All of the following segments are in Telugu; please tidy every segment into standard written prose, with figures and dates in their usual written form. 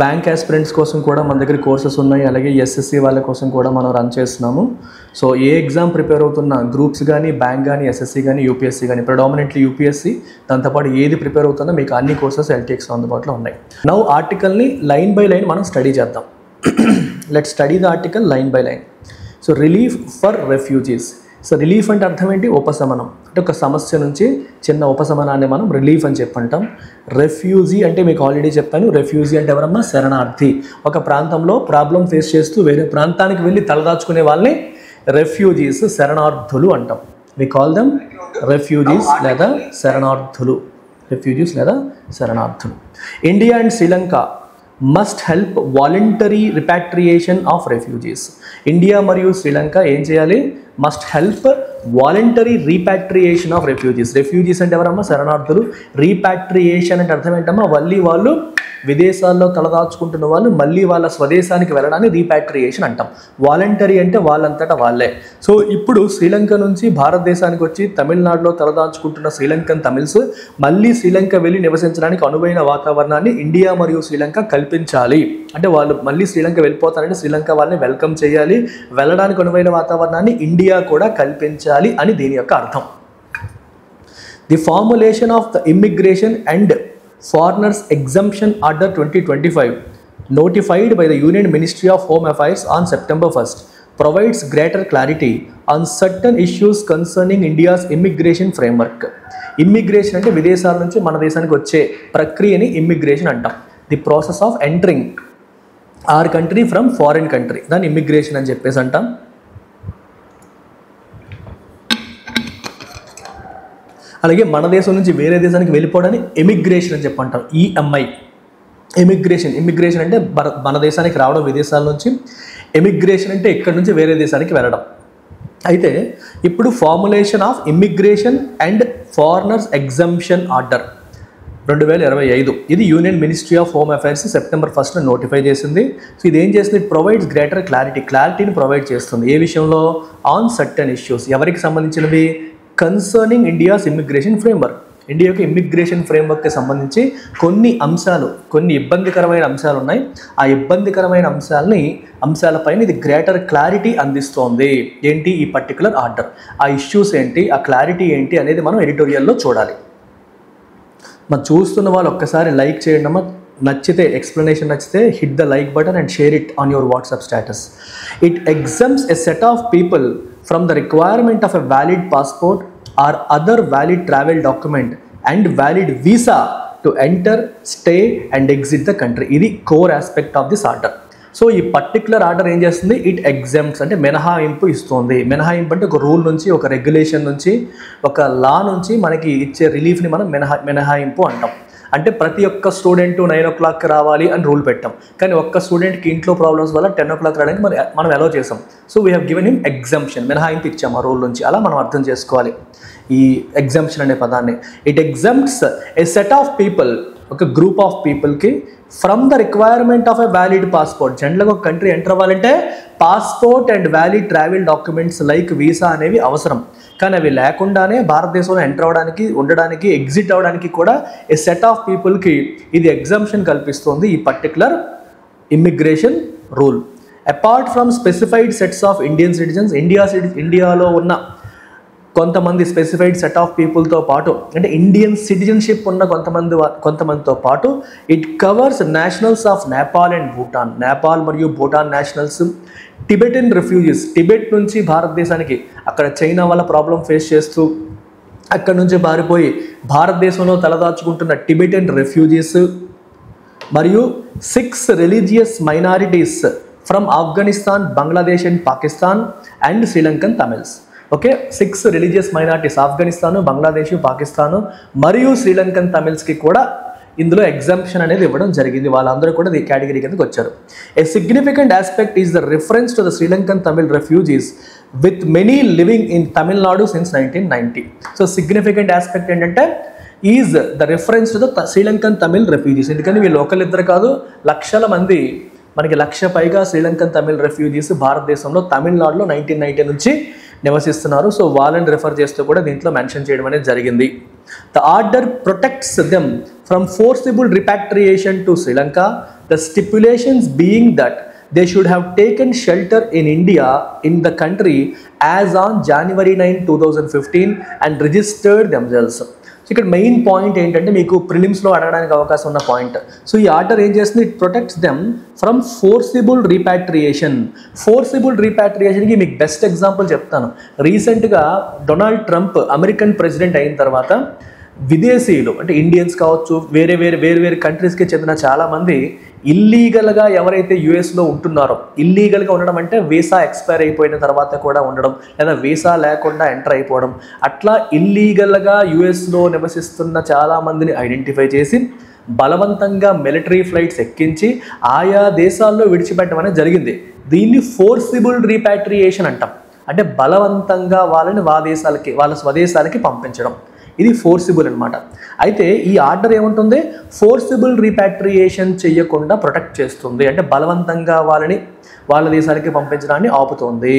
బ్యాంక్ ఆస్పిరెంట్స్ కోసం కూడా మన దగ్గర కోర్సెస్ ఉన్నాయి, అలాగే ఎస్ఎస్సి వాళ్ళ కోసం కూడా మనం రన్ చేస్తున్నాము. సో ఏ ఎగ్జామ్ ప్రిపేర్ అవుతున్న గ్రూప్స్ కానీ, బ్యాంక్ కానీ, ఎస్ఎస్సి కానీ, యూపీఎస్సీ కానీ, ప్రెడామినెంట్లీ యూపీఎస్సీ, దాంతోపాటు ఏది ప్రిపేర్ అవుతుందో మీకు అన్ని కోర్సెస్ ఎల్టీఎక్స్లో అందుబాటులో ఉన్నాయి. నౌ ఆర్టికల్ని లైన్ బై లైన్ మనం స్టడీ చేద్దాం. Let study the article line by line. So relief for refugees. So relief అంటే అర్థం ఏంటి? ఉపశమనం. అంటే ఒక సమస్య నుంచి చిన్న ఉపశమనాన్ని మనం రిలీఫ్ అని చెప్పంటాం. రెఫ్యూజీ అంటే మీకు ఆల్రెడీ చెప్పాను, రెఫ్యూజీ అంటే ఎవరమ్మా? శరణార్థి. ఒక ప్రాంతంలో ప్రాబ్లం ఫేస్ చేస్తూ వేరే ప్రాంతానికి వెళ్ళి తలదాచుకునే వాళ్ళని రెఫ్యూజీస్, శరణార్థులు అంటాం. వి కాల్ దెమ్ రెఫ్యూజీస్ లేదా శరణార్థులు. రెఫ్యూజీస్ లేదా శరణార్థులు. India and Sri Lanka must help voluntary repatriation of refugees. India మరియు శ్రీలంక ఏం చేయాలి? Must help voluntary repatriation of refugees. Refugees అంటే ఎవరమ్మా? శరణార్థులు. రీపాట్రియేషన్ అంటే అర్థం ఏంటమ్మా? మళ్ళీ వాళ్ళు విదేశాల్లో తలదాచుకుంటున్న వాళ్ళు మళ్ళీ వాళ్ళ స్వదేశానికి వెళ్ళడాన్ని రీపాట్రియేషన్ అంటాం. వాలంటరీ అంటే వాళ్ళంతటా వాళ్ళే. సో ఇప్పుడు శ్రీలంక నుంచి భారతదేశానికి వచ్చి తమిళనాడులో తలదాచుకుంటున్న శ్రీలంకన్ తమిళ్స్ మళ్ళీ శ్రీలంక వెళ్ళి నివసించడానికి అనువైన వాతావరణాన్ని ఇండియా మరియు శ్రీలంక కల్పించాలి. అంటే వాళ్ళు మళ్ళీ శ్రీలంక వెళ్ళిపోతారంటే శ్రీలంక వాళ్ళని వెల్కమ్ చేయాలి, వెళ్ళడానికి అనువైన వాతావరణాన్ని ఇండియా కూడా కల్పించాలి అని దీని యొక్క అర్థం. The formulation of the immigration and Foreigners Exemption Order 2025 notified by the Union Ministry of Home Affairs on September 1st provides greater clarity on certain issues concerning India's immigration framework. Immigration అంటే విదేశాల నుంచి మన దేశానికి వచ్చే ప్రక్రియని ఇమ్మిగ్రేషన్ అంటాం. The process of entering our country from foreign country, దాన్ని ఇమ్మిగ్రేషన్ అని చెప్పేసి అంటాం. అలాగే మన దేశం నుంచి వేరే దేశానికి వెళ్ళిపోవడాన్ని ఎమిగ్రేషన్ అని చెప్పంటాం. ఈఎంఐ ఇమిగ్రేషన్ అంటే మన దేశానికి రావడం విదేశాల నుంచి. ఎమిగ్రేషన్ అంటే ఇక్కడ నుంచి వేరే దేశానికి వెళ్ళడం. అయితే ఇప్పుడు formulation of immigration and foreigners exemption order 2025 ఇది union ministry of home affairs September 1st notify చేసింది. సో ఇది ఏం చేస్తుంది? ఇట్ ప్రొవైడ్స్ గ్రేటర్ క్లారిటీని ప్రొవైడ్ చేస్తుంది. ఏ విషయంలో? On certain issues. ఎవరికి సంబంధించినవి? Concerning India's immigration framework. India యొక్క ఇమ్మిగ్రేషన్ ఫ్రేమ్వర్క్కి సంబంధించి కొన్ని ఇబ్బందికరమైన అంశాలు ఉన్నాయి. ఆ ఇబ్బందికరమైన అంశాలపైన ఇది గ్రేటర్ క్లారిటీ అందిస్తోంది. ఏంటి ఈ పర్టికులర్ ఆర్డర్? ఆ ఇష్యూస్ ఏంటి, ఆ క్లారిటీ ఏంటి అనేది మనం ఎడిటోరియల్లో చూడాలి. మనం చూస్తున్న వాళ్ళు ఒక్కసారి లైక్ చేయండి అమ్మా. నచ్చితే, ఎక్స్ప్లెనేషన్ నచ్చితే hit the like button and share it on your WhatsApp status. It exams a set of people from the requirement of a valid passport or other valid travel document and valid visa to enter, stay and exit the country. ఇది core aspect of this order. So ఈ పర్టికులర్ ఆర్డర్ ఏం చేస్తుంది? ఇట్ ఎగ్జామ్స్ అంటే మినహాయింపు ఇస్తుంది. మినహాయింపు అంటే ఒక రూల్ నుంచి, ఒక రెగ్యులేషన్ నుంచి, ఒక లా నుంచి మనకి ఇచ్చే రిలీఫ్ని మనం మినహాయింపు అంటాం. అంటే ప్రతి ఒక్క స్టూడెంట్ 9 o'clock రావాలి అని రూల్ పెట్టాం, కానీ ఒక్క స్టూడెంట్కి ఇంట్లో ప్రాబ్లమ్స్ వల్ల 10 o'clock రావడానికి మనం అలౌ చేసాం. So we have given him exemption, మినహాయింపు ఇచ్చాం ఆ రూల్ నుంచి. అలా మనం అర్థం చేసుకోవాలి ఈ ఎగ్జంప్షన్ అనే పదాన్ని. It exempts a set of people, ఒక గ్రూప్ ఆఫ్ పీపుల్కి from the requirement of a valid passport. జనరల్గా ఒక కంట్రీ ఎంటర్ అవ్వాలంటే passport and valid travel documents like visa అనేవి అవసరం. కానీ అవి లేకుండానే భారతదేశంలో ఎంటర్ అవ్వడానికి, ఉండడానికి, ఎగ్జిట్ అవ్వడానికి కూడా ఏ సెట్ ఆఫ్ పీపుల్కి ఇది ఎగ్జంప్షన్ కల్పిస్తుంది ఈ particular immigration rule. Apart from specified sets of Indian citizens, ఇండియాలో ఉన్న కొంతమంది స్పెసిఫైడ్ సెట్ ఆఫ్ పీపుల్తో పాటు, అంటే ఇండియన్ సిటిజన్షిప్ ఉన్న కొంతమందితో పాటు it covers nationals of Nepal and Bhutan. Nepal మరియు Bhutan nationals, Tibetan refugees, Tibet నుంచి భారతదేశానికి అక్కడ చైనా వల్ల ప్రాబ్లం ఫేస్ చేస్తూ అక్కడ నుంచి పారిపోయి భారతదేశంలో తలదాచుకుంటున్న టిబెటన్ రిఫ్యూజీస్, మరియు 6 religious minorities from Afghanistan, Bangladesh and Pakistan and Sri Lankan Tamils. Okay, 6 religious minorities, Afghanistan, Bangladesh, Pakistan మరియు శ్రీలంకన్ తమిళ్స్కి కూడా ఇందులో ఎగ్జంప్షన్ అనేది ఇవ్వడం జరిగింది. వాళ్ళందరూ కూడా ఈ కేటగిరీ కిందకి వచ్చారు. A significant aspect is the reference to the Sri Lankan Tamil refugees with many living in Tamil Nadu since 1990. So significant aspect ఏంటంటే is the reference to the Sri Lankan Tamil refugees. ఎందుకని వీళ్ళు లోకల్ ఇద్దరు కాదు, లక్షల మంది, మనకి 1,00,000 పైగా శ్రీలంకన్ తమిళ్ రెఫ్యూజీస్ భారతదేశంలో తమిళనాడులో 1990 నుంచి నివసిస్తున్నారు. సో వాళ్ళని రెఫర్ చేస్తూ కూడా దీంట్లో మెన్షన్ చేయడం అనేది జరిగింది. The order protects them from forcible repatriation to Sri Lanka. The stipulations being that they should have taken shelter in India in the country as on January 9, 2015 and registered themselves. So ఇక్కడ మెయిన్ పాయింట్ ఏంటంటే మీకు ప్రిలిమ్స్లో అడగడానికి అవకాశం ఉన్న పాయింట్. సో ఈ ఆర్డర్ ఏం చేస్తుంది, it protects them from forcible repatriation. Forcible రీపాట్రియేషన్కి మీకు బెస్ట్ ఎగ్జాంపుల్ చెప్తాను. రీసెంట్గా డొనాల్డ్ ట్రంప్ అమెరికన్ ప్రెసిడెంట్ అయిన తర్వాత విదేశీయులు అంటే ఇండియన్స్ కావచ్చు, వేరే వేరే కంట్రీస్కి చెందిన చాలామంది ఇల్లీగల్గా ఎవరైతే యుఎస్లో ఉంటున్నారో, ఇల్లీగల్గా ఉండడం అంటే వీసా ఎక్స్పైర్ అయిపోయిన తర్వాత కూడా ఉండడం, లేదా వీసా లేకుండా ఎంటర్ అయిపోవడం, అట్లా ఇల్లీగల్గా యుఎస్లో నివసిస్తున్న చాలామందిని ఐడెంటిఫై చేసి బలవంతంగా మిలిటరీ ఫ్లైట్స్ ఎక్కించి ఆయా దేశాల్లో విడిచిపెట్టడం అనేది జరిగింది. దీన్ని ఫోర్సిబుల్ రీపాట్రియేషన్ అంటాం. అంటే బలవంతంగా వాళ్ళని వాళ్ళ స్వదేశాలకి పంపించడం, ఇది ఫోర్సిబుల్ అనమాట. అయితే ఈ ఆర్డర్ ఏముంటుంది, ఫోర్సిబుల్ రీపాట్రియేషన్ చేయకుండా ప్రొటెక్ట్ చేస్తుంది, అంటే బలవంతంగా వాళ్ళని వాళ్ళ దేశాలకి పంపించడాన్ని ఆపుతుంది.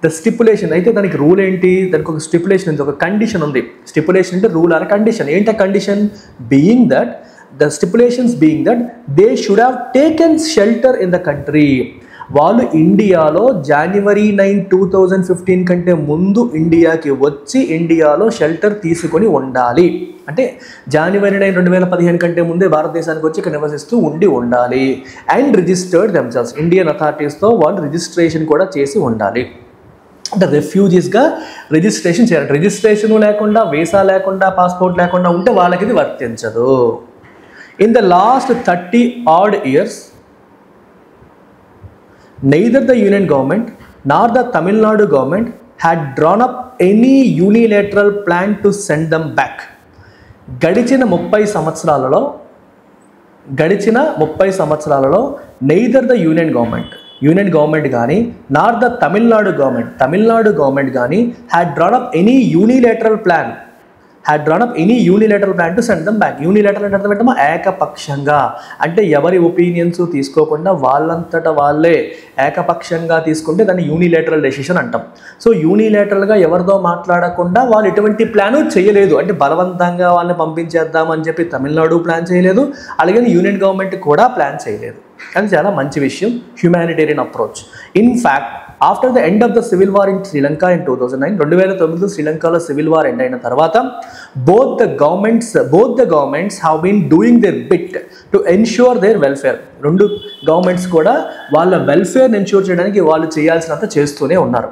ద స్టిపులేషన్ అయితే దానికి రూల్ ఏంటి, దానికి ఒక స్టిపులేషన్ ఉంది, ఒక కండిషన్ ఉంది. స్టిపులేషన్ అంటే రూల్ ఆర్ కండిషన్. ఏంటి ఆ condition, being that the stipulations being that they should have taken shelter in the country. వాళ్ళు ఇండియాలో January 9, 2015 కంటే ముందు ఇండియాకి వచ్చి ఇండియాలో షెల్టర్ తీసుకొని ఉండాలి. అంటే January 9, 2015 కంటే ముందే భారతదేశానికి వచ్చి ఇక్కడ నివసిస్తూ ఉండాలి. అండ్ రిజిస్టర్డ్ దెమ్సెల్వ్స్, ఇండియన్ అథారిటీస్తో వాళ్ళు రిజిస్ట్రేషన్ కూడా చేసి ఉండాలి. అంటే రెఫ్యూజీస్గా రిజిస్ట్రేషన్ చేయాలి. రిజిస్ట్రేషన్ లేకుండా, వీసా లేకుండా, పాస్పోర్ట్ లేకుండా ఉంటే వాళ్ళకి ఇది వర్తించదు. In the last 30 odd years, neither the union government nor the Tamil Nadu government had drawn up any unilateral plan to send them back. గడిచిన 30 సంవత్సరాలలో నెయిదర్ ద యూనియన్ గవర్నమెంట్ కానీ నార్ ద తమిళనాడు గవర్నమెంట్ కానీ had drawn up any unilateral plan to send dum back. Unilateral అంటే అర్థం ఏకపక్షంగా, అంటే ఎవరి ఒపీనియన్స్ తీసుకోకుండా వాళ్ళంతటా వాళ్ళే ఏకపక్షంగా తీసుకుంటే దాన్ని యూనిలేటరల్ డెసిషన్ అంటాం. సో యూనిలేటరల్గా ఎవరితో మాట్లాడకుండా వాళ్ళు ఎటువంటి ప్లాను చేయలేదు. అంటే బలవంతంగా వాళ్ళని పంపించేద్దామని చెప్పి తమిళనాడు ప్లాన్ చేయలేదు, అలాగే యూనియన్ గవర్నమెంట్ కూడా ప్లాన్ చేయలేదు. అది చాలా మంచి విషయం, humanitarian approach. In fact after the end of the civil war in Sri Lanka in 2009, 2009 శ్రీలంకలో సివిల్ వార్ ఎండ్ అయిన తర్వాత both the governments have been doing their bit to ensure their welfare. రెండు గవర్నమెంట్స్ కూడా వాళ్ళ వెల్ఫేర్ని ఎన్ష్యూర్ చేయడానికి వాళ్ళు చేయాల్సినంత చేస్తూనే ఉన్నారు.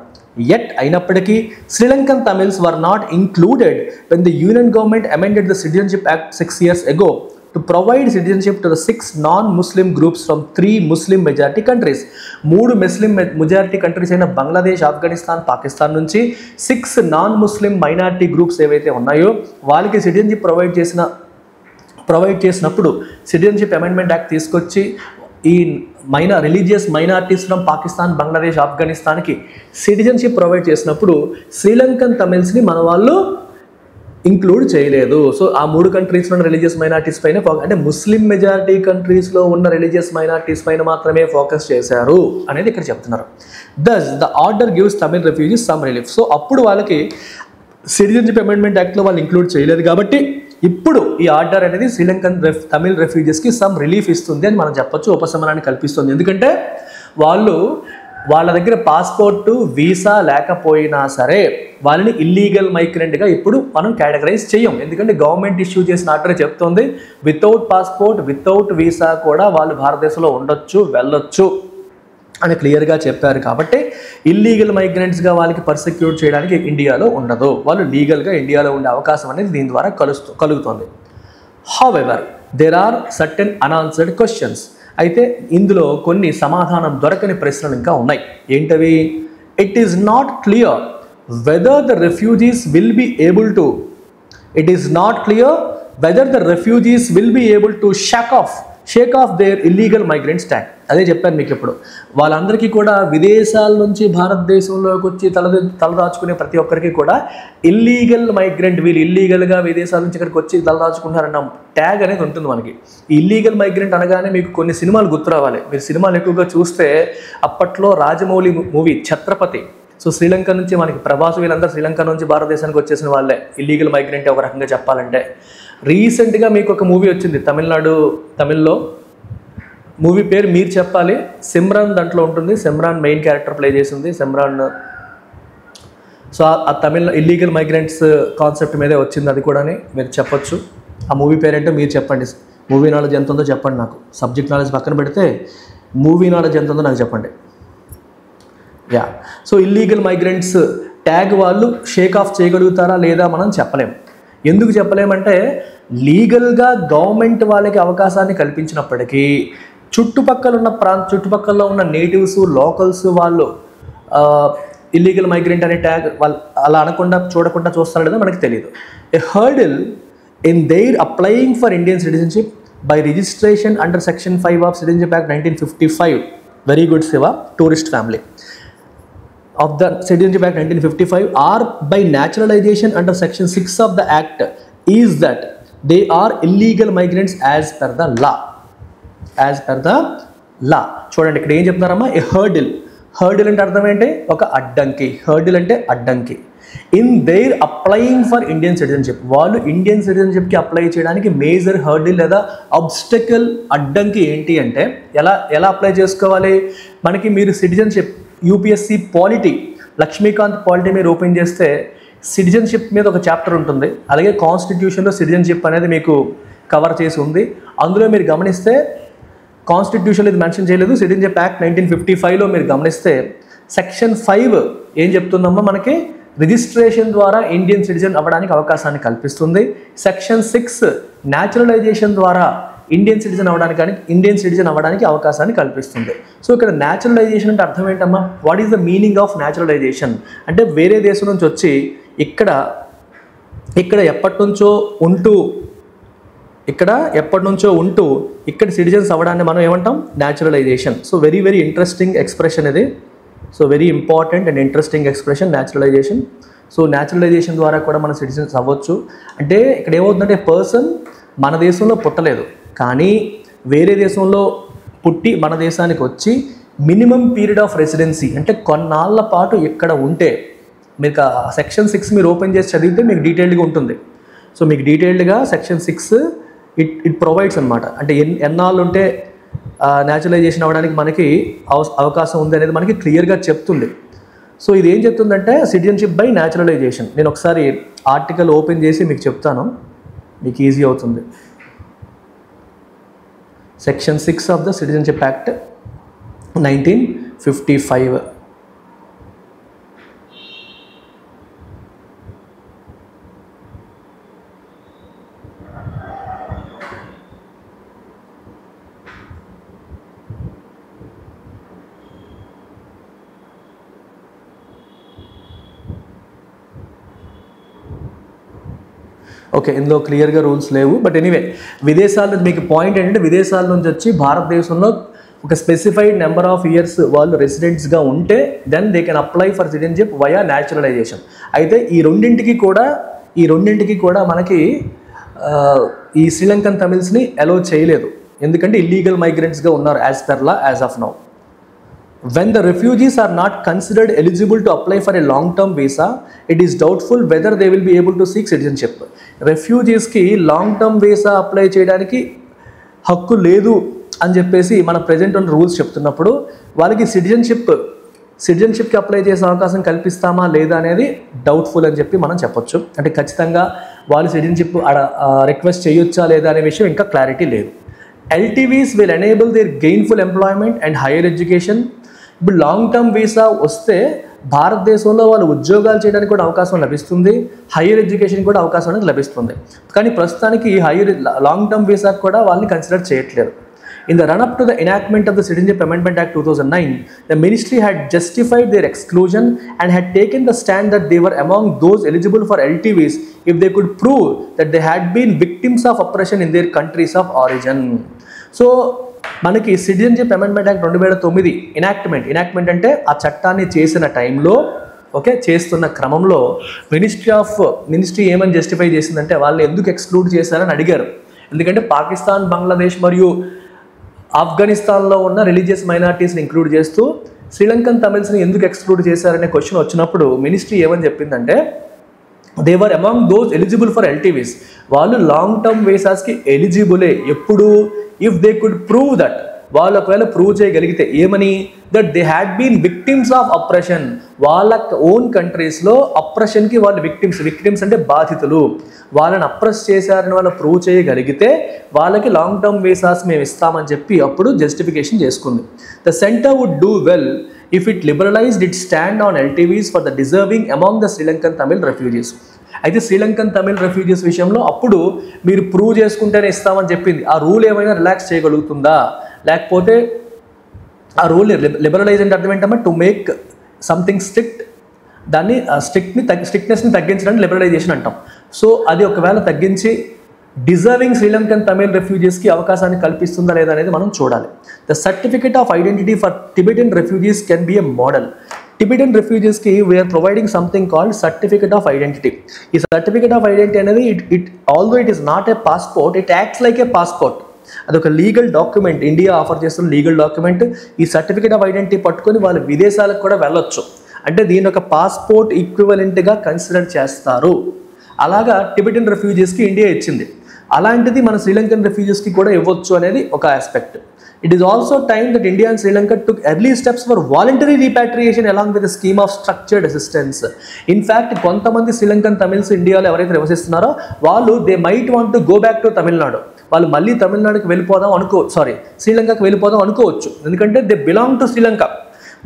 Yet అయినప్పటికీ Sri Lankan తమిళస్ were not included when the union government amended the Citizenship Act 6 years ago to provide citizenship to the 6 non-Muslim groups from 3 Muslim majority countries. 3 Muslim majority countries అయిన బంగ్లాదేశ్, ఆఫ్ఘనిస్తాన్, పాకిస్తాన్ నుంచి 6 నాన్-ముస్లిం మైనారిటీ గ్రూప్స్ ఏవైతే ఉన్నాయో వాళ్ళకి సిటిజన్షిప్ ప్రొవైడ్ చేసినప్పుడు సిటిజన్షిప్ అమెండ్మెంట్ యాక్ట్ తీసుకొచ్చి ఈ religious minorities from Pakistan, Bangladesh, ఆఫ్ఘనిస్తాన్కి సిటిజన్షిప్ ప్రొవైడ్ చేసినప్పుడు శ్రీలంకన్ తమిళస్ని మన వాళ్ళు ఇంక్లూడ్ చేయలేదు. సో ఆ 3 కంట్రీస్లో ఉన్న రిలీజియస్ మైనారిటీస్ పైన అంటే ముస్లిం మెజారిటీ కంట్రీస్లో ఉన్న రిలీజియస్ మైనారిటీస్ పైన మాత్రమే ఫోకస్ చేశారు అనేది ఇక్కడ చెప్తున్నారు. Thus the order gives Tamil refugees some relief. So అప్పుడు వాళ్ళకి సిటిజన్షిప్ అమెండ్మెంట్ యాక్ట్లో వాళ్ళు ఇంక్లూడ్ చేయలేదు కాబట్టి ఇప్పుడు ఈ ఆర్డర్ అనేది శ్రీలంకన్ తమిళ్ రెఫ్యూజీస్కి సమ్ రిలీఫ్ ఇస్తుంది అని మనం చెప్పొచ్చు, ఉపశమనాన్ని కల్పిస్తుంది. ఎందుకంటే వాళ్ళ దగ్గర పాస్పోర్టు, వీసా లేకపోయినా సరే వాళ్ళని ఇల్లీగల్ మైగ్రెంట్గా ఇప్పుడు మనం కేటగరైజ్ చేయం. ఎందుకంటే గవర్నమెంట్ ఇష్యూ చేసిన ఆర్డర్ చెప్తుంది వితౌట్ పాస్పోర్ట్, వితౌట్ వీసా కూడా వాళ్ళు భారతదేశంలో ఉండొచ్చు, వెళ్ళొచ్చు అని క్లియర్గా చెప్పారు. కాబట్టి ఇల్లీగల్ మైగ్రెంట్స్గా వాళ్ళకి పర్సిక్యూట్ చేయడానికి ఇండియాలో ఉండదు, వాళ్ళు లీగల్గా ఇండియాలో ఉండే అవకాశం అనేది దీని ద్వారా కలుగుతుంది. However there are certain unanswered questions. అయితే ఇందులో కొన్ని సమాధానం దొరకని ప్రశ్నలు ఇంకా ఉన్నాయి. ఏంటవి? It is not clear whether the refugees will be able to shake off their illegal migrants tag. అదే చెప్పాను మీకు ఇప్పుడు. వాళ్ళందరికీ కూడా విదేశాల నుంచి భారతదేశంలోకి వచ్చి తలదాచుకునే ప్రతి ఒక్కరికి కూడా ఇల్లీగల్ మైగ్రెంట్, వీళ్ళు ఇల్లీగల్గా విదేశాల నుంచి ఇక్కడికి వచ్చి తలదాచుకుంటారన్న ట్యాగ్ అనేది ఉంటుంది మనకి. ఈ ఇల్లీగల్ మైగ్రెంట్ అనగానే మీకు కొన్ని సినిమాలు గుర్తు రావాలి. మీరు సినిమాలు ఎక్కువగా చూస్తే అప్పట్లో రాజమౌళి మూవీ ఛత్రపతి. సో శ్రీలంక నుంచి మనకి ప్రవాసు వీళ్ళందరూ శ్రీలంక నుంచి భారతదేశానికి వచ్చేసిన వాళ్ళే ఇల్లీగల్ మైగ్రెంట్ ఒక రకంగా చెప్పాలంటే. రీసెంట్గా మీకు ఒక మూవీ వచ్చింది తమిళ్లో మూవీ పేరు మీరు చెప్పాలి. సిమ్రాన్ దాంట్లో ఉంటుంది, సిమ్రాన్ మెయిన్ క్యారెక్టర్ ప్లే చేసింది. సిమ్రాన్ సో ఆ తమిళ ఇల్లీగల్ మైగ్రెంట్స్ కాన్సెప్ట్ మీదే వచ్చింది, అది కూడా మీరు చెప్పొచ్చు. ఆ మూవీ పేరేంటో మీరు చెప్పండి. మూవీ నాలెడ్జ్ ఎంత ఉందో చెప్పండి నాకు. సబ్జెక్ట్ నాలెడ్జ్ పక్కన పెడితే మూవీ నాలెడ్జ్ ఎంత ఉందో నాకు చెప్పండి. Yeah, so illegal migrants tag వాళ్ళు షేక్ ఆఫ్ చేయగలుగుతారా లేదా మనం చెప్పలేము. ఎందుకు చెప్పలేమంటే లీగల్గా గవర్నమెంట్ వాళ్ళకి అవకాశాన్ని కల్పించినప్పటికీ చుట్టుపక్కల ఉన్న నేటివ్స్ లోకల్స్ వాళ్ళు ఇల్లీగల్ మైగ్రెంట్ అనే ట్యాగ్ వాళ్ళు అలా అనకుండా చూస్తారో లేదో మనకి తెలియదు. A hurdle in their applying for Indian citizenship by registration under section 5 of citizenship act 1955. Very good Shiva, tourist family of the Citizenship Act 1955 or by naturalization under section 6 of the act is that they are illegal migrants as per the law. చూడండి ఇక్కడ ఏం చెప్తున్నారమ్మా, ఏ హర్డిల్ అంటే అర్థం ఏంటి, ఒక అడ్డంకి. హర్డిల్ అంటే అడ్డంకి. In their applying for Indian citizenship, వాళ్ళు ఇండియన్ సిటిజన్షిప్కి అప్లై చేయడానికి మేజర్ హర్డిల్ లేదా అబ్స్టకల్ అడ్డంకి ఏంటి అంటే ఎలా అప్లై చేసుకోవాలి. మనకి మీరు citizenship UPSC polity Laxmikanth polity మీరు ఓపెన్ చేస్తే సిటిజన్షిప్ మీద ఒక చాప్టర్ ఉంటుంది. అలాగే కాన్స్టిట్యూషన్లో సిటిజన్షిప్ అనేది మీకు కవర్ చేసి ఉంది. అందులో మీరు గమనిస్తే కాన్స్టిట్యూషన్లో ఇది మెన్షన్ చేయలేదు. సిటిజన్షిప్ యాక్ట్ 1955లో మీరు గమనిస్తే సెక్షన్ 5 ఏం చెప్తుందమ్మా, మనకి రిజిస్ట్రేషన్ ద్వారా ఇండియన్ సిటిజన్ అవ్వడానికి అవకాశాన్ని కల్పిస్తుంది. సెక్షన్ 6 న్యాచురలైజేషన్ ద్వారా ఇండియన్ సిటిజన్ అవ్వడానికి అవకాశాన్ని కల్పిస్తుంది. సో ఇక్కడ న్యాచురలైజేషన్ అంటే అర్థం ఏంటమ్మా, what is the meaning of naturalisation అంటే వేరే దేశం నుంచి వచ్చి ఇక్కడ ఎప్పటి నుంచో ఉంటూ ఇక్కడ సిటిజన్స్ అవ్వడాన్ని మనం ఏమంటాం, naturalisation. So very very interesting expression ఇది. So very important and interesting expression naturalisation. So naturalisation ద్వారా కూడా మన సిటిజన్స్ అవ్వచ్చు. అంటే ఇక్కడ ఏమవుతుందంటే పర్సన్ మన దేశంలో పుట్టలేదు, కానీ వేరే దేశంలో పుట్టి మన దేశానికి వచ్చి మినిమం పీరియడ్ ఆఫ్ రెసిడెన్సీ అంటే కొన్నాళ్ళ పాటు ఇక్కడ ఉంటే, మీకు సెక్షన్ 6 మీరు ఓపెన్ చేసి చదివితే మీకు డీటెయిల్డ్గా ఉంటుంది. సో మీకు డీటెయిల్డ్గా సెక్షన్ 6 ఇట్ ప్రొవైడ్స్ అనమాట. అంటే ఎన్నాళ్ళు ఉంటే న్యాచురలైజేషన్ అవ్వడానికి మనకి అవకాశం ఉంది అనేది మనకి క్లియర్గా చెప్తుంది. సో ఇది ఏం చెప్తుందంటే సిటిజన్షిప్ బై న్యాచురలైజేషన్. నేను ఒకసారి ఆర్టికల్ ఓపెన్ చేసి మీకు చెప్తాను, మీకు ఈజీ అవుతుంది. Section 6 of the citizenship act 1955. Okay, ఇందులో క్లియర్గా రూల్స్ లేవు. బట్ ఎనీవే విదేశాల్లో మీకు పాయింట్ ఏంటంటే విదేశాల నుంచి వచ్చి భారతదేశంలో ఒక స్పెసిఫైడ్ నెంబర్ ఆఫ్ ఇయర్స్ వాళ్ళు రెసిడెంట్స్గా ఉంటే then they can apply for citizenship via naturalisation. అయితే ఈ రెండింటికి కూడా మనకి ఈ శ్రీలంకన్ తమిళ్స్ని అలో చేయలేదు, ఎందుకంటే ఇల్లీగల్ మైగ్రెంట్స్గా ఉన్నారు as per law as of now. When the refugees are not considered eligible to apply for a long-term visa, it is doubtful whether they will be able to seek citizenship. రెఫ్యూజీస్కి లాంగ్ టర్మ్ వీసా అప్లై చేయడానికి హక్కు లేదు అని చెప్పేసి మన ప్రజెంట్ ఉన్న రూల్స్ చెప్తున్నప్పుడు వాళ్ళకి సిటిజన్షిప్కి అప్లై చేసే అవకాశం కల్పిస్తామా లేదా అనేది డౌట్ఫుల్ అని చెప్పి మనం చెప్పొచ్చు. అంటే ఖచ్చితంగా వాళ్ళు సిటిజన్షిప్ రిక్వెస్ట్ చేయొచ్చా లేదా అనే విషయం ఇంకా క్లారిటీ లేదు. LTVs will enable their gainful employment and higher education. ఇప్పుడు లాంగ్ టర్మ్ వీసా వస్తే భారతదేశంలో వాళ్ళు ఉద్యోగాలు చేయడానికి కూడా అవకాశం లభిస్తుంది, హైయర్ ఎడ్యుకేషన్ కూడా అవకాశం అనేది లభిస్తుంది. కానీ ప్రస్తుతానికి లాంగ్ టర్మ్ వీసా కూడా వాళ్ళని కన్సిడర్ చేయట్లేదు. In the run-up to the enactment of the Citizenship Amendment Act 2009, the ministry had justified their exclusion and had taken the stand that they were among those eligible for LTVs if they could prove that they had been victims of oppression in their countries of origin. So, మనకి సిటిజన్షిప్ అమెండ్మెంట్ యాక్ట్ 2009 ఎనాక్ట్మెంట్ అంటే ఆ చట్టాన్ని చేసిన టైంలో చేస్తున్న క్రమంలో మినిస్ట్రీ ఏమని జస్టిఫై చేసిందంటే వాళ్ళు ఎందుకు ఎక్స్క్లూడ్ చేశారని అడిగారు. ఎందుకంటే పాకిస్తాన్, బంగ్లాదేశ్ మరియు ఆఫ్ఘనిస్తాన్లో ఉన్న రిలీజియస్ మైనారిటీస్ని ఇంక్లూడ్ చేస్తూ శ్రీలంకన్ తమిళ్స్ని ఎందుకు ఎక్స్క్లూడ్ చేశారనే క్వశ్చన్ వచ్చినప్పుడు మినిస్ట్రీ ఏమని చెప్పిందంటే they were among those eligible for LTVs. వాళ్ళు లాంగ్ టర్మ్ వీసాస్కి ఎలిజిబులే ఎప్పుడు if they could prove that వాళ్ళు ఒకవేళ ప్రూవ్ చేయగలిగితే ఏమని, that they had been victims of oppression, వాళ్ళ ఓన్ కంట్రీస్లో అప్రెషన్కి వాళ్ళు విక్టిమ్స్ అంటే బాధితులు, వాళ్ళని అప్రెస్ చేశారని వాళ్ళు ప్రూవ్ చేయగలిగితే వాళ్ళకి లాంగ్ టర్మ్ వీసాస్ మేము ఇస్తామని చెప్పి అప్పుడు జస్టిఫికేషన్ చేసుకుంది. The centre would do well if it liberalized its stand on LTVs for the deserving among the Sri Lankan Tamil refugees. అయితే శ్రీలంకన్ తమిళ్ రెఫ్యూజీస్ విషయంలో అప్పుడు మీరు ప్రూవ్ చేసుకుంటేనే ఇస్తామని చెప్పింది. ఆ రూల్ ఏమైనా రిలాక్స్ చేయగలుగుతుందా, లేకపోతే ఆ రూల్ లిబరలైజ్ అంటే అర్థం ఏంటమ్మా, టు మేక్ సంథింగ్ స్ట్రిక్ట్, దాన్ని స్ట్రిక్ట్నెస్ని తగ్గించడానికి లిబరలైజేషన్ అంటాం. సో అది ఒకవేళ తగ్గించి డిజర్వింగ్ శ్రీలంకన్ తమిళ్ రెఫ్యూజీస్కి అవకాశాన్ని కల్పిస్తుందా లేదా అనేది మనం చూడాలి. The certificate of identity for Tibetan refugees can be a model. Tibetan రెఫ్యూజీస్కి we are providing something called certificate of identity. ఈ సర్టిఫికేట్ ఆఫ్ ఐడెంటిటీ అనేది although it is not a passport, it acts like a passport. అదొక లీగల్ డాక్యుమెంట్, ఇండియా ఆఫర్ చేస్తున్న లీగల్ డాక్యుమెంట్. ఈ సర్టిఫికేట్ ఆఫ్ ఐడెంటిటీ పట్టుకొని వాళ్ళు విదేశాలకు కూడా వెళ్ళొచ్చు. అంటే దీని ఒక పాస్పోర్ట్ ఈక్వివలెంట్గా కన్సిడర్ చేస్తారు. అలాగా టిబెటన్ రెఫ్యూజీస్కి ఇండియా ఇచ్చింది. అలాంటిది మన శ్రీలంకన్ రెఫ్యూజీస్కి కూడా ఇవ్వచ్చు అనేది ఒక aspect. It is also time that India and Sri Lanka took early steps for voluntary repatriation along with scheme of structured assistance. In fact కొంతమంది శ్రీలంకన్ తమిళ్స్ ఇండియాలో ఎవరైతే నివసిస్తున్నారో వాళ్ళు they might want to go back to Tamil Nadu. వాళ్ళు మళ్ళీ తమిళనాడుకి శ్రీలంకకి వెళ్ళిపోదాం అనుకోవచ్చు. ఎందుకంటే దే బిలాంగ్ టు శ్రీలంక.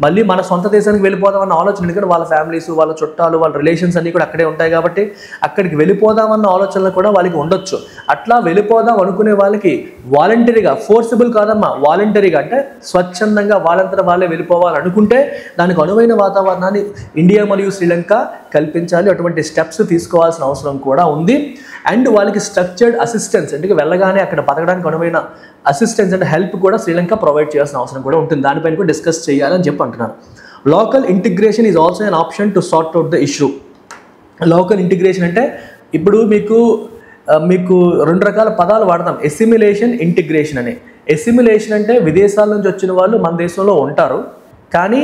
మళ్ళీ మన సొంత దేశానికి వెళ్ళిపోదామన్న ఆలోచన, ఎందుకంటే వాళ్ళ ఫ్యామిలీస్, వాళ్ళ చుట్టాలు, వాళ్ళ రిలేషన్స్ అన్నీ కూడా అక్కడే ఉంటాయి కాబట్టి అక్కడికి వెళ్ళిపోదామన్న ఆలోచనలు కూడా వాళ్ళకి ఉండొచ్చు. అట్లా వెళ్ళిపోదాం అనుకునే వాళ్ళకి వాలంటరీగా, ఫోర్సిబుల్ కాదమ్మా, వాలంటరీగా అంటే స్వచ్ఛందంగా వాళ్ళంతా వాళ్ళే వెళ్ళిపోవాలనుకుంటే దానికి అనువైన వాతావరణాన్ని ఇండియా మరియు శ్రీలంక కల్పించాలి. అటువంటి స్టెప్స్ తీసుకోవాల్సిన అవసరం కూడా ఉంది. అండ్ వాళ్ళకి స్ట్రక్చర్డ్ అసిస్టెన్స్, అంటే వెళ్ళగానే అక్కడ బతకడానికి అనువైన అసిస్టెన్స్ అంటే హెల్ప్ కూడా శ్రీలంక ప్రొవైడ్ చేయాల్సిన అవసరం కూడా ఉంటుంది. దానిపైన కూడా డిస్కస్ చేయాలని చెప్పి అంటున్నాను. Local integration is also an option to sort out the issue. Local integration అంటే ఇప్పుడు మీకు రెండు రకాల పదాలు వాడతాం, ఎసిమిలేషన్, ఇంటిగ్రేషన్ అని. ఎసిమిలేషన్ అంటే విదేశాల నుంచి వచ్చిన వాళ్ళు మన దేశంలో ఉంటారు, కానీ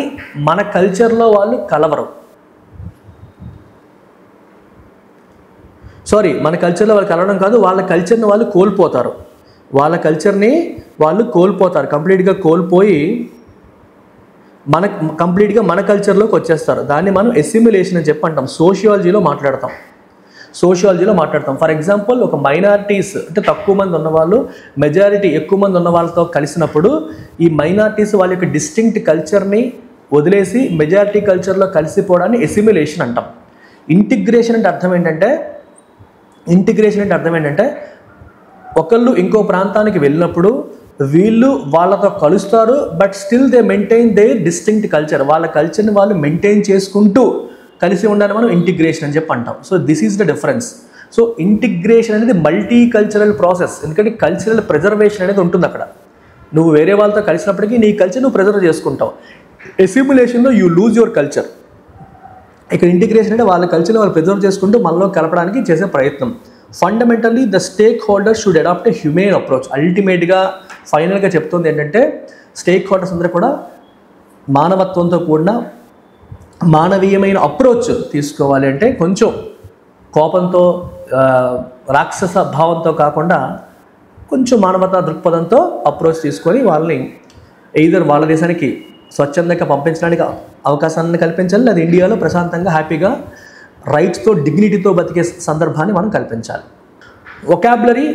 మన కల్చర్లో వాళ్ళు కలవరు. మన కల్చర్లో వాళ్ళు కలవడం కాదు, వాళ్ళ కల్చర్ని వాళ్ళు కోల్పోతారు. కంప్లీట్గా కోల్పోయి కంప్లీట్గా మన కల్చర్లోకి వచ్చేస్తారు. దాన్ని మనం ఎసిమిలేషన్ అని చెప్పి అంటాం. సోషియాలజీలో మాట్లాడతాం. ఫర్ ఎగ్జాంపుల్, ఒక మైనారిటీస్ అంటే తక్కువ మంది ఉన్నవాళ్ళు మెజారిటీ ఎక్కువ మంది ఉన్న వాళ్ళతో కలిసినప్పుడు ఈ మైనారిటీస్ వాళ్ళ యొక్క డిస్టింక్ట్ కల్చర్ని వదిలేసి మెజారిటీ కల్చర్లో కలిసిపోవడాన్ని ఎసిమిలేషన్ అంటాం. ఇంటిగ్రేషన్ అంటే అర్థం ఏంటంటే ఒకళ్ళు ఇంకో ప్రాంతానికి వెళ్ళినప్పుడు వీళ్ళు వాళ్ళతో కలుస్తారు, but still they maintain their distinct culture. వాళ్ళ కల్చర్ని వాళ్ళు మెయింటైన్ చేసుకుంటూ కలిసి ఉండాలని మనం ఇంటిగ్రేషన్ అని చెప్పి అంటాం. So this is the difference. So integration అనేది మల్టీ కల్చరల్ ప్రాసెస్, ఎందుకంటే కల్చరల్ ప్రిజర్వేషన్ అనేది ఉంటుంది అక్కడ. నువ్వు వేరే వాళ్ళతో కలిసినప్పటికీ నీ కల్చర్ నువ్వు ప్రిజర్వ్ చేసుకుంటావు. ఎసిమిలేషన్లో యూ లూజ్ యువర్ కల్చర్. ఇక్కడ ఇంటిగ్రేషన్ అంటే వాళ్ళ కల్చర్ని వాళ్ళు ప్రిజర్వ్ చేసుకుంటూ మనలో కలపడానికి చేసే ప్రయత్నం. Fundamentally the stakeholders should adopt a humane approach. అల్టిమేట్గా ఫైనల్గా చెప్తుంది ఏంటంటే స్టేక్ హోల్డర్స్ అందరూ కూడా మానవత్వంతో కూడిన మానవీయమైన అప్రోచ్ తీసుకోవాలి. అంటే కొంచెం కోపంతో, రాక్షస భావంతో కాకుండా కొంచెం మానవతా దృక్పథంతో అప్రోచ్ తీసుకొని వాళ్ళని ఎయిదర్ వాళ్ళ దేశానికి స్వచ్ఛందంగా పంపించడానికి అవకాశాన్ని కల్పించాలి, లేదా ఇండియాలో ప్రశాంతంగా హ్యాపీగా రైట్స్తో డిగ్నిటీతో బతికే సందర్భాన్ని మనం కల్పించాలి. వొకాబులరీ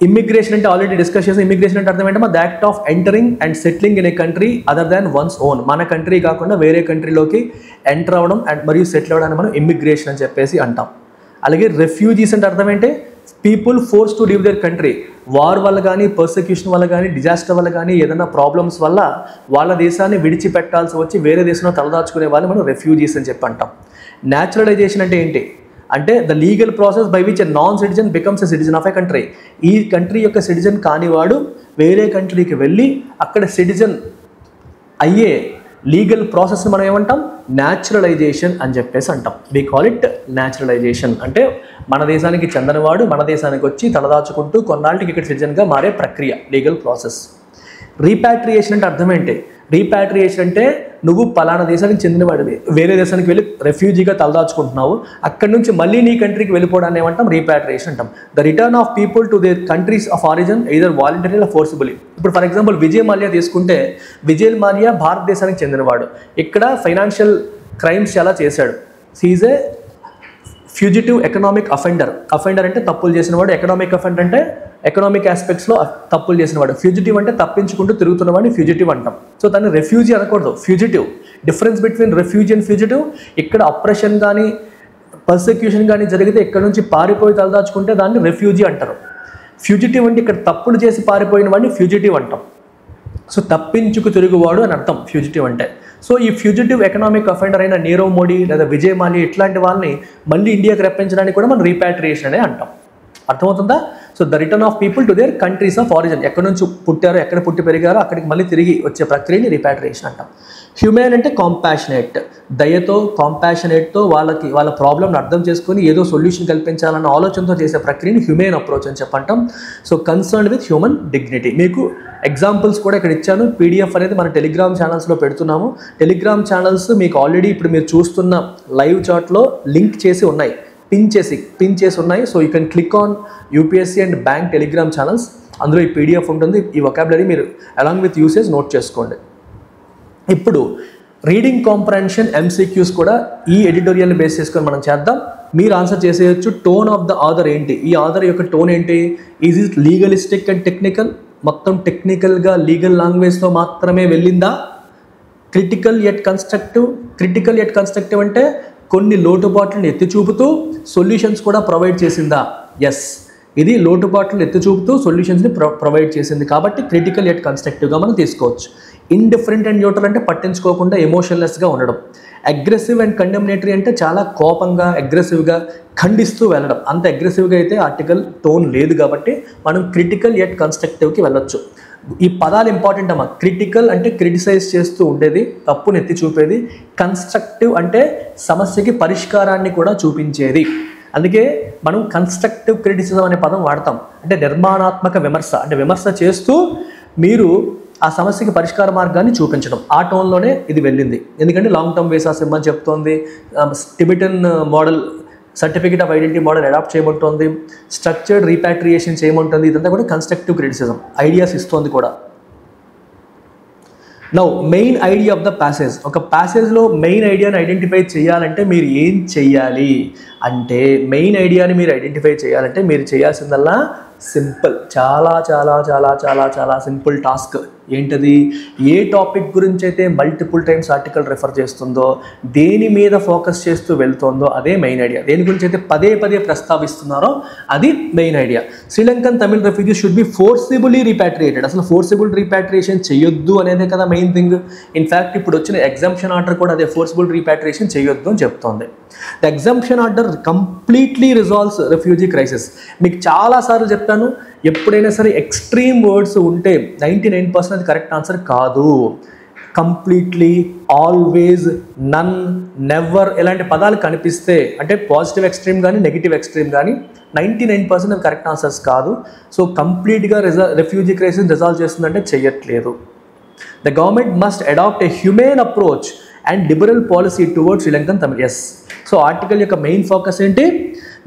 ఇమ్మిగ్రేషన్ అంటే ఆల్రెడీ డిస్కస్ చేసిన. ఇమ్మిగ్రేషన్ అంటే అర్థం ఏంటంటే the act of entering and settling in a country other than once own. మన కంట్రీ కాకుండా వేరే కంట్రీలోకి ఎంటర్ అవ్వడం అండ్ మరియు సెటిల్ అవ్వడాన్ని మనం ఇమ్మిగ్రేషన్ అని చెప్పేసి అంటాం. అలాగే రెఫ్యూజీస్ అంటే అర్థం ఏంటి, people force to leave there country. War వల్ల కానీ, పర్సిక్యూషన్ వల్ల కానీ, డిజాస్టర్ వల్ల కానీ, ఏదైనా ప్రాబ్లమ్స్ వల్ల వాళ్ళ దేశాన్ని విడిచిపెట్టాల్సి వచ్చి వేరే దేశంలో తలదాచుకునే వాళ్ళు మనం రెఫ్యూజీస్ అని చెప్పి అంటాం. న్యాచురలైజేషన్ అంటే ఏంటి అంటే the legal process by which a non citizen becomes a citizen of a country. ఈ కంట్రీ యొక్క సిటిజన్ కానివాడు వేరే కంట్రీకి వెళ్ళి అక్కడ సిటిజన్ అయ్యే లీగల్ ప్రాసెస్ని మనం ఏమంటాం, న్యాచురలైజేషన్ అని చెప్పేసి అంటాం. We call it naturalisation. అంటే మన దేశానికి చెందనివాడు మన దేశానికి వచ్చి తలదాచుకుంటూ కొన్నాళ్ళకి ఇక్కడ సిటిజన్గా మారే ప్రక్రియ, లీగల్ ప్రాసెస్. రీపాట్రియేషన్ అంటే అర్థం ఏంటి, రీపాట్రియేషన్ అంటే నువ్వు పలానా దేశానికి చెందినవాడివి, వేరే దేశానికి వెళ్ళి రెఫ్యూజీగా తలదాచుకుంటున్నావు, అక్కడి నుంచి మళ్ళీ నీ కంట్రీకి వెళ్ళిపోవడాన్ని ఏమంటాం? రీపాట్రియేషన్ అంటాం. The return of people to their countries of origin either voluntary or forcibly. ఇప్పుడు ఫర్ ఎగ్జాంపుల్ విజయ్ మాల్యా తీసుకుంటే, విజయ్ మాల్యా భారతదేశానికి చెందినవాడు, ఇక్కడ ఫైనాన్షియల్ క్రైమ్స్ చాలా చేశాడు. He's a fugitive economic offender. Offender అంటే తప్పులు చేసినవాడు, ఎకనామిక్ అఫెండర్ అంటే ఎకనామిక్ ఆస్పెక్ట్స్లో తప్పులు చేసినవాడు. ఫ్యూజిటివ్ అంటే తప్పించుకుంటూ తిరుగుతున్నవాడిని ఫ్యూజిటివ్ అంటాం. సో దాన్ని రెఫ్యూజీ అనకూడదు, fugitive. Difference between refugee and fugitive, ఇక్కడ అప్రెషన్ కానీ పర్సిక్యూషన్ కానీ జరిగితే ఇక్కడ నుంచి పారిపోయి తలదాచుకుంటే దాన్ని రెఫ్యూజీ అంటారు. ఫ్యూజిటివ్ అంటే ఇక్కడ తప్పులు చేసి పారిపోయిన వాడిని ఫ్యూజిటివ్ అంటాం. సో తప్పించుకు తిరుగువాడు అని అర్థం ఫ్యూజిటివ్ అంటే. సో ఈ ఫ్యూజిటివ్ ఎకనామిక్ అఫెండర్ అయిన నీరవ్ మోడీ లేదా విజయ్ మాల్యా ఇట్లాంటి వాళ్ళని మళ్ళీ ఇండియాకి రప్పించడానికి కూడా మనం రీపాట్రియేషన్ అనే అంటాం. అర్థమవుతుందా? So the return of people to their countries of origin, ఎక్కడి నుంచి పుట్టారో, ఎక్కడ పుట్టి పెరిగారో అక్కడికి మళ్ళీ తిరిగి వచ్చే ప్రక్రియని రీపాట్రియేషన్ అంటాం. హ్యూమెన్ అంటే కాంపాషనేట్, దయతో కాంపాషనేట్తో వాళ్ళ ప్రాబ్లమ్ని అర్థం చేసుకొని ఏదో సొల్యూషన్ కల్పించాలన్న ఆలోచనతో చేసే ప్రక్రియని హ్యూమెన్ అప్రోచ్ అని చెప్పంటాం. So concerned with human dignity. మీకు ఎగ్జాంపుల్స్ కూడా ఇక్కడ ఇచ్చాను. పీడిఎఫ్ అనేది మన టెలిగ్రామ్ ఛానల్స్లో పెడుతున్నాము. టెలిగ్రామ్ ఛానల్స్ మీకు ఆల్రెడీ ఇప్పుడు మీరు చూస్తున్న లైవ్ చాట్లో లింక్ చేసి ఉన్నాయి, పిన్ చేసి ఉన్నాయి. So you can click on UPSC and bank Telegram channels. అందులో ఈ పీడిఎఫ్ ఉంటుంది. ఈ వొకాబులరీ మీరు అలాంగ్ విత్ యూసేజ్ నోట్ చేసుకోండి. ఇప్పుడు రీడింగ్ కాంప్రహెన్షన్ ఎంసీక్యూస్ కూడా ఈ ఎడిటోరియల్ని బేస్ చేసుకొని మనం చేద్దాం. మీరు ఆన్సర్ చేసేయచ్చు. టోన్ ఆఫ్ ద ఆథర్ ఏంటి, ఈ ఆథర్ యొక్క టోన్ ఏంటి, is it legalistic and technical, మొత్తం టెక్నికల్గా లీగల్ లాంగ్వేజ్తో మాత్రమే వెళ్ళిందా, క్రిటికల్ యట్ కన్స్ట్రక్టివ్ అంటే కొన్ని లోటుపాట్లను ఎత్తి చూపుతూ సొల్యూషన్స్ కూడా ప్రొవైడ్ చేసిందా? ఎస్, ఇది లోటుపాట్లను ఎత్తి చూపుతూ సొల్యూషన్స్ని ప్రొవైడ్ చేసింది కాబట్టి క్రిటికల్ యట్ కన్స్ట్రక్టివ్గా మనం తీసుకోవచ్చు. ఇండిఫరెంట్ అండ్ న్యూట్రల్ అంటే పట్టించుకోకుండా ఎమోషన్లెస్గా ఉండడం. అగ్రెసివ్ అండ్ కండెమ్నేటరీ అంటే చాలా కోపంగా అగ్రెసివ్గా ఖండిస్తూ వెళ్ళడం. అంత అగ్రెసివ్గా అయితే ఆర్టికల్ టోన్ లేదు కాబట్టి మనం క్రిటికల్ యట్ కన్స్ట్రక్టివ్కి వెళ్ళొచ్చు. ఈ పదాలు ఇంపార్టెంట్ అమ్మా. క్రిటికల్ అంటే క్రిటిసైజ్ చేస్తూ ఉండేది, తప్పును ఎత్తి చూపేది. కన్స్ట్రక్టివ్ అంటే సమస్యకి పరిష్కారాన్ని కూడా చూపించేది. అందుకే మనం కన్స్ట్రక్టివ్ క్రిటిసిజం అనే పదం వాడతాం. అంటే నిర్మాణాత్మక విమర్శ, అంటే విమర్శ చేస్తూ మీరు ఆ సమస్యకి పరిష్కార మార్గాన్ని చూపించడం. ఆ టోన్లోనే ఇది వెళ్ళింది. ఎందుకంటే లాంగ్ టర్మ్ వీసాస్ ఇమ్మని చెప్తోంది, Tibetan model certificate of identity model adopt చేయమంటుంది, స్ట్రక్చర్డ్ రీపాట్రియేషన్ చేయమంటుంది. ఇదంతా కూడా కన్స్ట్రక్టివ్ క్రిటిసిజం, ఐడియాస్ ఇస్తోంది కూడా. Now main idea of the passage. ఒక ప్యాసేజ్లో మెయిన్ ఐడియాని ఐడెంటిఫై చేయాలంటే మీరు ఏం చెయ్యాలి అంటే, మెయిన్ ఐడియాని మీరు ఐడెంటిఫై చేయాలంటే మీరు చేయాల్సిందల్లా సింపుల్, చాలా చాలా చాలా చాలా చాలా సింపుల్ టాస్క్. ఏంటది? ఏ టాపిక్ గురించి అయితే మల్టిపుల్ టైమ్స్ ఆర్టికల్ రెఫర్ చేస్తుందో, దేని మీద ఫోకస్ చేస్తూ వెళ్తుందో అదే మెయిన్ ఐడియా. దేని గురించి అయితే పదే పదే ప్రస్తావిస్తున్నారో అది main idea. Sri Lankan Tamil refugees should be forcibly repatriated. అసలు ఫోర్సిబుల్ రీపాట్రియేషన్ చేయొద్దు అనేదే కదా మెయిన్ థింగ్. ఇన్ఫ్యాక్ట్ ఇప్పుడు వచ్చిన ఎగ్జంప్షన్ ఆర్డర్ కూడా అదే, ఫోర్సిబుల్ రీపాట్రియేషన్ చేయొద్దు అని చెప్తోంది. The exemption order completely resolves refugee crisis. మీకు చాలాసార్లు చెప్తాను, ఎప్పుడైనా సరే ఎక్స్ట్రీమ్ వర్డ్స్ ఉంటే 99% అది కరెక్ట్ ఆన్సర్ కాదు. కంప్లీట్లీ, ఆల్వేజ్, నన్, నెవర్ ఇలాంటి పదాలు కనిపిస్తే, అంటే పాజిటివ్ ఎక్స్ట్రీమ్ కానీ నెగిటివ్ ఎక్స్ట్రీమ్ కానీ 99% అది కరెక్ట్ ఆన్సర్స్ కాదు. సో కంప్లీట్గా రెఫ్యూజీ క్రైసిస్ రిజాల్వ్ చేస్తుందంటే చెయ్యట్లేదు. The government must adopt a humane approach and liberal policy towards Sri Lankan Tamil. Yes. So article యొక్క మెయిన్ ఫోకస్ ఏంటి?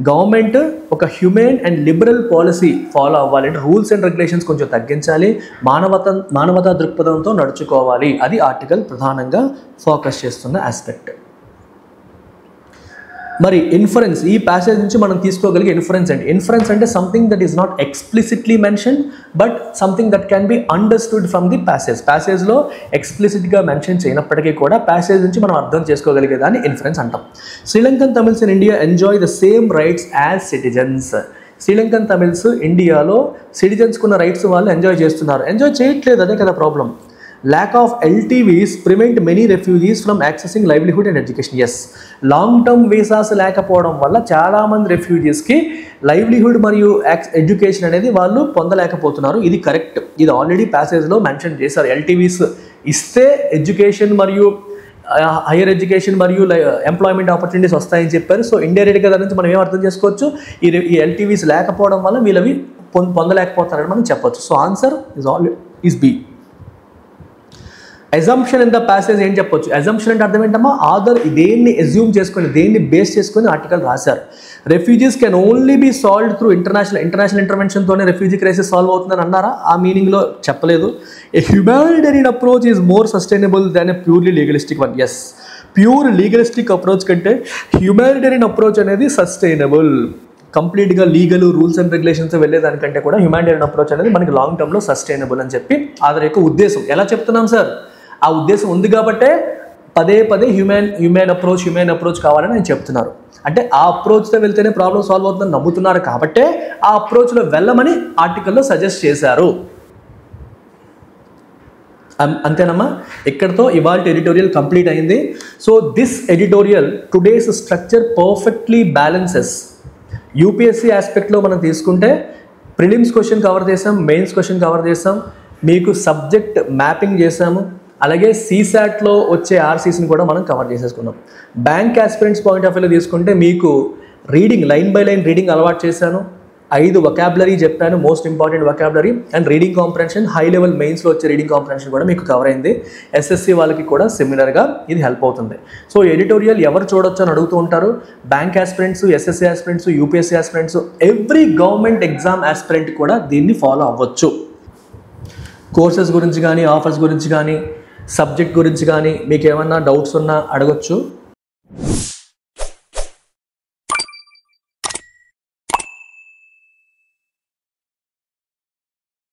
గవర్నమెంట్ ఒక humane and liberal policy follow అవ్వాలి. అంటే రూల్స్ అండ్ రెగ్యులేషన్స్ కొంచెం తగ్గించాలి, మానవతా దృక్పథంతో నడుచుకోవాలి. అది ఆర్టికల్ ప్రధానంగా ఫోకస్ చేస్తున్న ఆస్పెక్ట్. మరి ఇన్ఫరెన్స్, ఈ ప్యాసేజ్ నుంచి మనం తీసుకోగలిగే ఇన్ఫరెన్స్ అంటే, ఇన్ఫరెన్స్ అంటే something that is not explicitly mention but something that can be understood from the passage. ప్యాసేజ్లో ఎక్స్ప్లిసిట్గా మెన్షన్ చేయనప్పటికీ కూడా ప్యాసేజ్ నుంచి మనం అర్థం చేసుకోగలిగేదాన్ని ఇన్ఫరెన్స్ అంటాం. Sri Lankan Tamils in India enjoy the same rights as citizens. Sri Lankan Tamils ఇండియాలో సిటిజన్స్కున్న రైట్స్ వాళ్ళు ఎంజాయ్ చేస్తున్నారు. ఎంజాయ్ చేయట్లేదు, అదే కదా problem. Lack of LTVs prevent many refugees from accessing livelihood and education. Yes, long term visas లేకపోవడం వల్ల చాలామంది రెఫ్యూజీస్కి లైవ్లీహుడ్ మరియు ఎడ్యుకేషన్ అనేది వాళ్ళు పొందలేకపోతున్నారు. ఇది కరెక్ట్, ఇది ఆల్రెడీ ప్యాసేజ్లో మెన్షన్ చేశారు. ఎల్టీవీస్ ఇస్తే ఎడ్యుకేషన్ మరియు హైయర్ ఎడ్యుకేషన్ మరియు ఎంప్లాయ్మెంట్ ఆపర్చునిటీస్ వస్తాయని చెప్పారు. సో ఇండైరెక్ట్గా దాని నుంచి మనం ఏం అర్థం చేసుకోవచ్చు? ఈ ఎల్టీవీస్ లేకపోవడం వల్ల వీళ్ళవి పొందలేకపోతారని మనం చెప్పొచ్చు. So answer is B. Assumption in the passage ఏం చెప్పొచ్చు? అజంప్షన్ అంటే అర్థం ఏంటమ్మా? ఆథర్ దేన్ని అజ్యూమ్ చేసుకొని, దేన్ని బేస్ చేసుకొని ఆర్టికల్ రాశారు. Refugees can only be solved through international ఇంటర్వెన్షన్తోనే రెఫ్యూజీ క్రైసిస్ సాల్వ్ అవుతుందని అన్నారా? ఆ మీనింగ్లో చెప్పలేదు. A humanitarian approach is more sustainable than a purely legalistic one. Yes, pure legalistic approach కంటే హ్యుమానిటేరియన్ అప్రోచ్ అనేది సస్టైనబుల్. కంప్లీట్గా లీగల్ రూల్స్ అండ్ రెగ్యులేషన్స్ వెళ్ళేదానికంటే కూడా హ్యుమానిటేరియన్ అప్రోచ్ అనేది మనకి లాంగ్ టర్మ్లో సస్టైనబుల్ అని చెప్పి ఆధార్ యొక్క ఉద్దేశం. ఎలా చెప్తున్నాం సార్? ఆ ఉద్దేశం ఉంది కాబట్టే పదే పదే హ్యూమన్ అప్రోచ్ కావాలని ఆయన చెప్తున్నారు. అంటే ఆ అప్రోచ్తో వెళ్తేనే ప్రాబ్లం సాల్వ్ అవుతుందని నమ్ముతున్నారు కాబట్టే ఆ అప్రోచ్లో వెళ్ళమని ఆర్టికల్లో సజెస్ట్ చేశారు. అంతేనమ్మా. ఇక్కడతో ఇవాళ ఎడిటోరియల్ కంప్లీట్ అయింది. So this editorial today's structure perfectly balances. UPSC ఆస్పెక్ట్లో మనం తీసుకుంటే ప్రిలిమ్స్ క్వశ్చన్ కవర్ చేసాం, మెయిన్స్ క్వశ్చన్ కవర్ చేసాం, మీకు సబ్జెక్ట్ మ్యాపింగ్ చేసాము, అలాగే సీసాట్లో వచ్చే ఆర్సీస్ని కూడా మనం కవర్ చేసేసుకున్నాం. బ్యాంక్ ఆస్పిరెంట్స్ పాయింట్ ఆఫ్ వ్యూలో తీసుకుంటే మీకు reading, line by line reading అలవాటు చేశాను. 5 వొకాబులరీ చెప్పాను, most important vocabulary and reading comprehension. High level మెయిన్స్లో వచ్చే రీడింగ్ కాంప్రహెన్షన్ కూడా మీకు కవర్ అయింది. ఎస్ఎస్సి వాళ్ళకి కూడా సిమిలర్గా ఇది హెల్ప్ అవుతుంది. సో ఎడిటోరియల్ ఎవరు చూడొచ్చు అని అడుగుతూ ఉంటారు. Bank aspirants, SSC aspirants, UPSC aspirants, every government exam aspirant కూడా దీన్ని ఫాలో అవ్వచ్చు. కోర్సెస్ గురించి కానీ, ఆఫర్స్ గురించి కానీ, సబ్జెక్ట్ గురించి కానీ మీకు ఏమన్నా డౌట్స్ ఉన్నా అడగొచ్చు.